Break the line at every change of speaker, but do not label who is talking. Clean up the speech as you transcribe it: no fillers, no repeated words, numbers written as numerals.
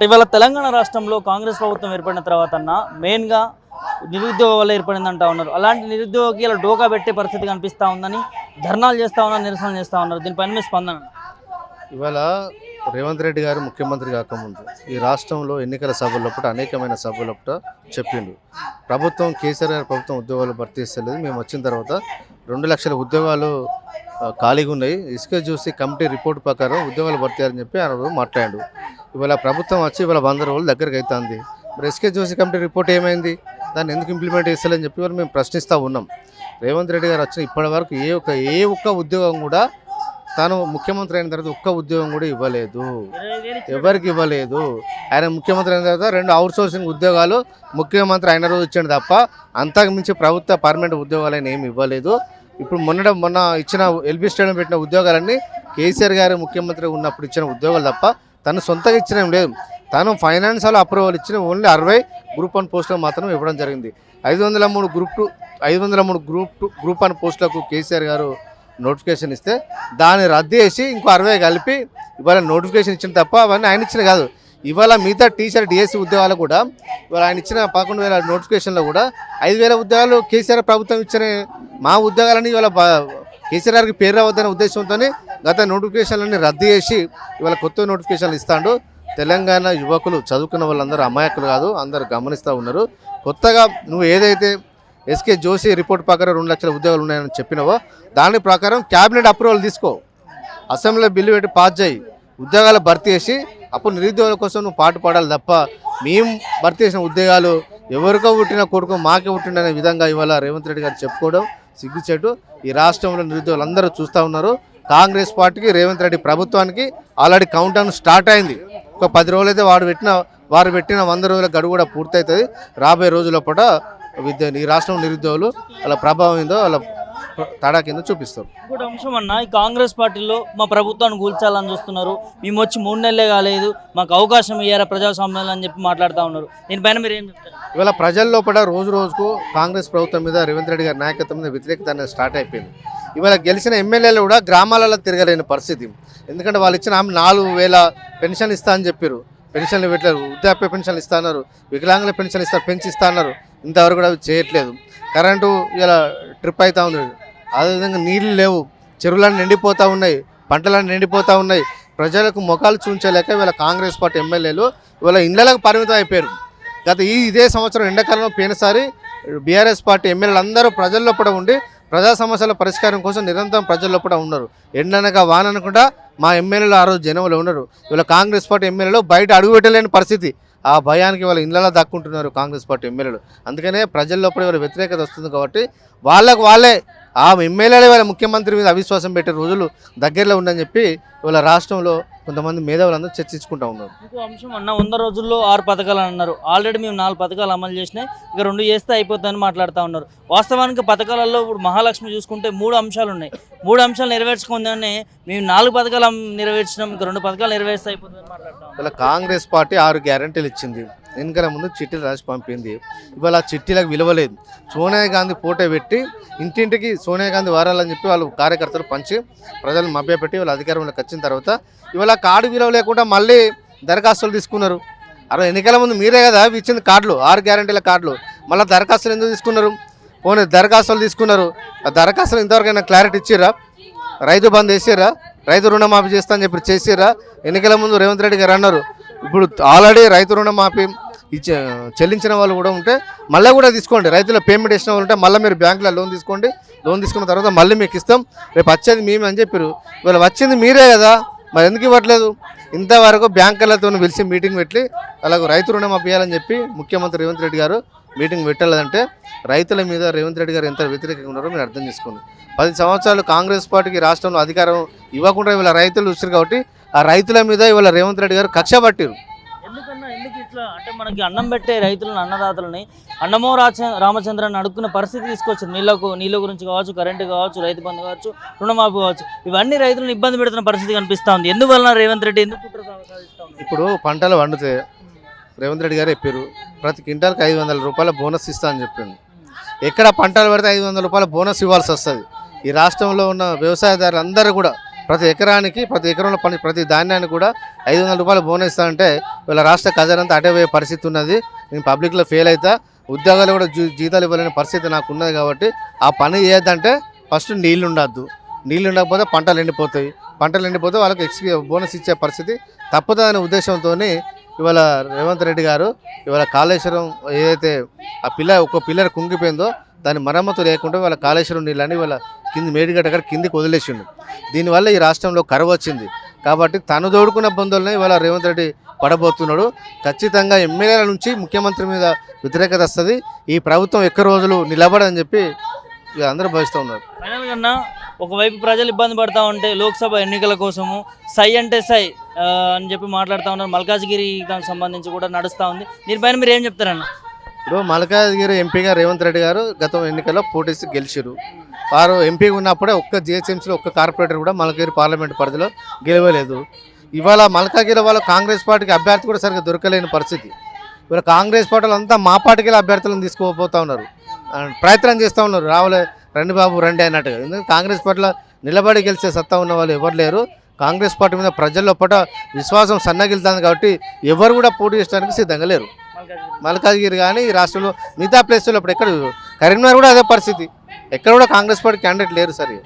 ఇవాళ తెలంగాణ రాష్ట్రంలో కాంగ్రెస్ ప్రభుత్వం ఏర్పడిన తర్వాత మెయిన్గా నిరుద్యోగ వల్ల ఏర్పడిందంటా ఉన్నారు. అలాంటి నిరుద్యోగి ఇలా డోకా పెట్టే పరిస్థితి కనిపిస్తూ ఉందని ధర్నాలు చేస్తూ ఉన్నారు, నిరసన చేస్తూ ఉన్నారు. దీనిపైన మీ స్పందన?
ఇవాళ రేవంత్ రెడ్డి గారు ముఖ్యమంత్రి కాకముందు ఈ రాష్ట్రంలో ఎన్నికల సభలప్పుడు అనేకమైన సభలప్పుడు చెప్పిండు, ప్రభుత్వం కేసీఆర్ గారి ప్రభుత్వం ఉద్యోగాలు భర్తీ చేస్తలేదు, మేము వచ్చిన తర్వాత 2 లక్షల ఉద్యోగాలు ఖాళీగా ఉన్నాయి, ఇసుక చూసి కమిటీ రిపోర్ట్ ప్రకారం ఉద్యోగాలు భర్తీ అని చెప్పి ఆయన మాట్లాడాడు. ఇవాళ ప్రభుత్వం వచ్చి ఇవాళ 100 రోజులు దగ్గరికి అవుతుంది. మరి ఇసుక చూసి కమిటీ రిపోర్ట్ ఏమైంది, దాన్ని ఎందుకు ఇంప్లిమెంట్ చేస్తలేని చెప్పి వాళ్ళు మేము ప్రశ్నిస్తూ ఉన్నాం. రేవంత్ రెడ్డి గారు వచ్చిన ఇప్పటి వరకు ఏ ఒక్క ఉద్యోగం కూడా తాను ముఖ్యమంత్రి అయిన తర్వాత ఒక్క ఉద్యోగం కూడా ఇవ్వలేదు, ఎవరికి ఇవ్వలేదు. ఆయన ముఖ్యమంత్రి అయిన తర్వాత 2 అవుట్సోర్సింగ్ ఉద్యోగాలు ముఖ్యమంత్రి అయిన రోజు ఇచ్చాడు తప్ప అంతకు మించి ప్రభుత్వ పర్మనెంట్ ఉద్యోగాలు అయినా ఏమి ఇవ్వలేదు. ఇప్పుడు మొన్న ఇచ్చిన ఎల్బీ స్టేడియం పెట్టిన ఉద్యోగాలన్నీ కేసీఆర్ గారు ముఖ్యమంత్రి ఉన్నప్పుడు ఇచ్చిన ఉద్యోగాలు తప్ప తను సొంతంగా ఇచ్చిన ఏం లేదు. తాను ఫైనాన్షియల్ అప్రూవల్ ఇచ్చిన ఓన్లీ 60 గ్రూప్ 1 పోస్టులకు మాత్రం ఇవ్వడం జరిగింది. 503 గ్రూప్ 1 పోస్టులకు కేసీఆర్ గారు నోటిఫికేషన్ ఇస్తే దాన్ని రద్దు చేసి ఇంకో 60 కలిపి ఇవాళ నోటిఫికేషన్ ఇచ్చిన తప్ప అవన్నీ ఆయన ఇచ్చిన కాదు. ఇవాళ మిగతా టీచర్ డిఎస్సి ఉద్యోగాలు కూడా ఇవాళ ఆయన ఇచ్చిన 11,000 నోటిఫికేషన్లో కూడా 5,000 ఉద్యోగాలు కేసీఆర్ ప్రభుత్వం ఇచ్చిన మా ఉద్యోగాలని ఇవాళ కేసీఆర్ గారికి పేరు రావద్దనే ఉద్దేశంతో గత నోటిఫికేషన్లన్నీ రద్దు చేసి ఇవాళ కొత్త నోటిఫికేషన్లు ఇస్తాడు. తెలంగాణ యువకులు చదువుకున్న వాళ్ళందరూ అమాయకులు కాదు, అందరూ గమనిస్తూ ఉన్నారు. కొత్తగా నువ్వు ఏదైతే ఎస్కే జోషి రిపోర్ట్ ప్రకారం 2 లక్షల ఉద్యోగాలు ఉన్నాయని చెప్పినావో దాని ప్రకారం క్యాబినెట్ అప్రూవల్ తీసుకో, అసెంబ్లీలో బిల్లు పెట్టి పాస్ చేయి, ఉద్యోగాలు భర్తీ చేసి అప్పుడు నిరుద్యోగుల కోసం నువ్వు పాటు పాడాలి తప్ప మేము భర్తీ చేసిన ఉద్యోగాలు ఎవరికో పుట్టిన కొడుకు మాకే పుట్టిండనే విధంగా ఇవాళ రేవంత్ రెడ్డి గారు చెప్పుకోవడం సిగ్గుచేటు. ఈ రాష్ట్రంలో నిరుద్యోగులు అందరూ చూస్తూ ఉన్నారు. కాంగ్రెస్ పార్టీకి రేవంత్ రెడ్డి ప్రభుత్వానికి ఆల్రెడీ కౌంట్ డౌన్ స్టార్ట్ అయింది. ఒక 10 రోజులు అయితే వారు పెట్టిన 100 రోజుల గడువు కూడా పూర్తవుతుంది. రాబోయే రోజుల పూట ఈ రాష్ట్రం నిరుద్యోగులు వాళ్ళ ప్రభావం ఏందో వాళ్ళ తడా కింద చూపిస్తారు.
ఇంకోటి అంశం అన్న, ఈ కాంగ్రెస్ పార్టీలో మా ప్రభుత్వాన్ని కూల్చాలని చూస్తున్నారు, మేము వచ్చి 3 నెలలే కాలేదు, మాకు అవకాశం ఇయ్యారా ప్రజాస్వామ్యాలు అని చెప్పి మాట్లాడుతూ ఉన్నారు. దీనిపైన మీరు ఏం చెప్తారు?
ఇవాళ ప్రజల్లో కూడా రోజుకు కాంగ్రెస్ ప్రభుత్వం మీద రేవంత్ రెడ్డి గారి నాయకత్వం మీద వ్యతిరేకత అనేది స్టార్ట్ అయిపోయింది. ఇవాళ గెలిచిన ఎమ్మెల్యేలు కూడా గ్రామాలలో తిరగలేని పరిస్థితి. ఎందుకంటే వాళ్ళు ఇచ్చిన 4,000 పెన్షన్ ఇస్తా అని చెప్పారు, పెన్షన్లు పెట్టలేరు. వృద్ధాప్య పెన్షన్లు ఇస్తా అన్నారు, వికలాంగుల పెన్షన్ పెంచి ఇస్తా అన్నారు, ఇంతవరకు కూడా అవి చేయట్లేదు. కరెంటు ఇలా ట్రిప్ అవుతూ ఉంది. అదేవిధంగా నీళ్లు లేవు, చెరువులన్నీ నిండిపోతూ ఉన్నాయి, పంటలన్నీ నిండిపోతూ ఉన్నాయి. ప్రజలకు ముఖాలు చూంచలేక ఇవాళ కాంగ్రెస్ పార్టీ ఎమ్మెల్యేలు ఇవాళ ఇళ్లకు పరిమితం అయిపోయారు. గత ఇదే సంవత్సరం ఎండాకాలంలో పోయినసారి బీఆర్ఎస్ పార్టీ ఎమ్మెల్యేలు అందరూ ప్రజల్లో కూడా ఉండి ప్రజా సమస్యల పరిష్కారం కోసం నిరంతరం ప్రజల్లో కూడా ఉన్నారు. ఎండనగా వాననకుండా మా ఎమ్మెల్యేలు ఆ రోజు జనంలో ఉన్నారు. ఇవాళ కాంగ్రెస్ పార్టీ ఎమ్మెల్యేలు బయట అడుగుపెట్టలేని పరిస్థితి. ఆ భయానికి వాళ్ళ ఇళ్లలో దక్కుంటున్నారు కాంగ్రెస్ పార్టీ ఎమ్మెల్యేలు. అందుకనే ప్రజల్లో కూడా వాళ్ళ వ్యతిరేకత వస్తుంది కాబట్టి వాళ్ళే ఆ ఎమ్మెల్యేలే వాళ్ళ ముఖ్యమంత్రి మీద అవిశ్వాసం పెట్టే రోజులు దగ్గరలో ఉందని చెప్పి ఇవాళ రాష్ట్రంలో కొంతమంది మేధావులందరూ చర్చించుకుంటూ ఉన్నారు.
ఇంకో అంశం అన్న, 100 రోజుల్లో 6 పథకాలు అన్నారు. ఆల్రెడీ మేము 4 పథకాలు అమలు చేసినాయి, ఇక 2 చేస్తే అయిపోతుందని మాట్లాడుతూ ఉన్నారు. వాస్తవానికి పథకాలలో ఇప్పుడు మహాలక్ష్మి చూసుకుంటే 3 అంశాలు ఉన్నాయి. 3 అంశాలు నెరవేర్చుకుందానే మేము 4 పథకాలు నెరవేర్చినాం, ఇక 2 పథకాలు నెరవేర్స్తే అయిపోతుందని మాట్లాడుతాం.
ఇవాళ కాంగ్రెస్ పార్టీ 6 గ్యారెంటీలు ఇచ్చింది, ఎన్నికల ముందు చిట్టీలు రాసి పంపింది. ఇవాళ ఆ చిట్టీలకు విలువలేదు. సోనియా గాంధీ ఫోటో పెట్టి ఇంటింటికి సోనియా గాంధీ వారాలని చెప్పి వాళ్ళు కార్యకర్తలు పంచి ప్రజలను మభ్యపెట్టి వాళ్ళ అధికారంలోకి వచ్చిన తర్వాత ఇవాళ కార్డు విలువ లేకుండా మళ్ళీ దరఖాస్తులు తీసుకున్నారు. ఎన్నికల ముందు మీరే కదా ఇచ్చింది కార్డులు, 6 గ్యారెంటీల కార్డులు, మళ్ళీ దరఖాస్తులు ఎందుకు తీసుకున్నారు? పోనీ దరఖాస్తులు తీసుకున్నారు, ఆ దరఖాస్తులు ఇంతవరకైనా క్లారిటీ ఇచ్చిర్రా? రైతు బంద్ వేసిర్రా? రైతు రుణమాఫీ చేస్తా అని చెప్పి చేసిర్రా? ఎన్నికల ముందు రేవంత్ రెడ్డి గారు అన్నారు. ఇప్పుడు ఆల్రెడీ రైతు రుణమాఫీ చెల్లించిన వాళ్ళు కూడా ఉంటే మళ్ళీ కూడా తీసుకోండి, రైతుల పేమెంట్ ఇచ్చిన వాళ్ళు ఉంటే మళ్ళీ మీరు బ్యాంకులో లోన్ తీసుకోండి, లోన్ తీసుకున్న తర్వాత మళ్ళీ మీకు ఇస్తాం, రేపు వచ్చేది మేమే అని చెప్పారు. ఇవాళ వచ్చింది మీరే కదా, మరి ఎందుకు ఇవ్వట్లేదు? ఇంతవరకు బ్యాంకులతో పిలిచి మీటింగ్ పెట్టి అలాగ రైతు రుణమాఫీ ఇవ్వాలని చెప్పి ముఖ్యమంత్రి రేవంత్ రెడ్డి గారు మీటింగ్ పెట్టలేదంటే రైతుల మీద రేవంత్ రెడ్డి గారు ఎంత వ్యతిరేకంగా ఉన్నారో మీరు అర్థం చేసుకోండి. 10 సంవత్సరాలు కాంగ్రెస్ పార్టీకి రాష్ట్రంలో అధికారం ఇవ్వకుండా ఇవాళ రైతులు వచ్చారు కాబట్టి ఆ రైతుల మీద ఇవాళ రేవంత్ రెడ్డి గారు కక్ష పట్టారు.
ఎందుకు ఇట్లా అంటే మనకి అన్నం పెట్టే రైతులను, అన్నదాతలని అన్నమో రామచంద్రాన్ని అడుక్కున్న పరిస్థితి తీసుకొచ్చింది. నీళ్ళ గురించి కావచ్చు, కరెంటు కావచ్చు, రైతు బంధు కావచ్చు, రుణమాఫీ కావచ్చు, ఇవన్నీ రైతులను ఇబ్బంది పెడుతున్న పరిస్థితి కనిపిస్తూ ఉంది. ఎందువల్ల రేవంత్ రెడ్డి ఎందుకు కుట్ర సాధిస్తూ ఉన్నారు?
ఇప్పుడు పంటలు వండితే రేవంత్ రెడ్డి గారు చెప్పారు ప్రతి క్వింటాల్కి 500 రూపాయల బోనస్ ఇస్తా అని చెప్పిండు. ఎక్కడ పంటలు పెడితే 500 రూపాయల బోనస్ ఇవ్వాల్సి వస్తుంది. ఈ రాష్ట్రంలో ఉన్న వ్యవసాయదారులు అందరూ కూడా ప్రతి ఎకరంలో ప్రతి ధాన్యాన్ని కూడా 500 రూపాయలు బోనస్ ఇస్తా అంటే వీళ్ళ రాష్ట్ర ఖజానంతా అటే పోయే పరిస్థితి ఉన్నది. నేను పబ్లిక్లో ఫెయిల్ అవుతా, ఉద్యోగాలు కూడా జీతాలు ఇవ్వలేని పరిస్థితి నాకు ఉన్నది. కాబట్టి ఆ పని చేయొద్దంటే ఫస్ట్ నీళ్ళు ఉండద్దు, నీళ్ళు ఉండకపోతే పంటలు ఎండిపోతే వాళ్ళకి బోనస్ ఇచ్చే పరిస్థితి తప్పుతుందనే ఉద్దేశంతో ఇవాళ రేవంత్ రెడ్డి గారు ఇవాళ కాళేశ్వరం ఏదైతే ఒక్క పిల్లర్ కుంగిపోయిందో దాని మరమ్మతు లేకుండా వాళ్ళ కాళేశ్వరం నీళ్ళని వాళ్ళ మేడిగడ్డ గారు కిందికి వదిలేసిండు. దీనివల్ల ఈ రాష్ట్రంలో కరువు వచ్చింది. కాబట్టి తను దోడుకున్న బంధువులనే ఇవాళ రేవంత్ రెడ్డి పడబోతున్నాడు. ఖచ్చితంగా ఎమ్మెల్యేల నుంచి ముఖ్యమంత్రి మీద వ్యతిరేకత వస్తుంది. ఈ ప్రభుత్వం ఎక్కువ రోజులు నిలబడని చెప్పి అందరూ భావిస్తూ ఉన్నారు.
ఫైనల్ కన్నా ఒకవైపు ప్రజలు ఇబ్బంది పడతా ఉంటే లోక్సభ ఎన్నికల కోసము సై అంటే సై అని చెప్పి మాట్లాడుతూ ఉన్నారు. మల్కాజ్గిరి దానికి సంబంధించి కూడా నడుస్తూ ఉంది. దీనిపైన మీరు ఏం చెప్తారన్న?
ఇప్పుడు మల్కాజ్గిరి ఎంపీగా రేవంత్ రెడ్డి గారు గత ఎన్నికల్లో పోటీసి గెలిచారు. వారు ఎంపీ ఉన్నప్పుడే ఒక్క జిహెచ్ఎంసీలో ఒక్క కార్పొరేటర్ కూడా మల్కాజ్గిరి పార్లమెంట్ పరిధిలో గెలవలేదు. ఇవాళ మల్కాజ్గిరి వాళ్ళు కాంగ్రెస్ పార్టీకి అభ్యర్థి కూడా సరిగ్గా దొరకలేని పరిస్థితి. ఇవాళ కాంగ్రెస్ పార్టీలు అంతా మా పార్టీకి అభ్యర్థులను తీసుకోపోతూ ఉన్నారు, ప్రయత్నం చేస్తూ ఉన్నారు. రావులే రండి బాబు రండి అన్నట్టుగా. ఎందుకంటే కాంగ్రెస్ పార్టీలో నిలబడి గెలిచే సత్తా ఉన్న వాళ్ళు ఎవరు లేరు. కాంగ్రెస్ పార్టీ మీద ప్రజల్లో విశ్వాసం సన్నగిలుతుంది. కాబట్టి ఎవరు కూడా పోటీ చేయడానికి సిద్ధంగా లేరు. మల్కాజ్గిరి కానీ ఈ రాష్ట్రంలో మిగతా ప్లేస్లో ఇప్పుడు ఎక్కడ కరీంనగర్ కూడా అదే పరిస్థితి. ఎక్కడ కూడా కాంగ్రెస్ పార్టీ క్యాండిడేట్ లేరు సరే.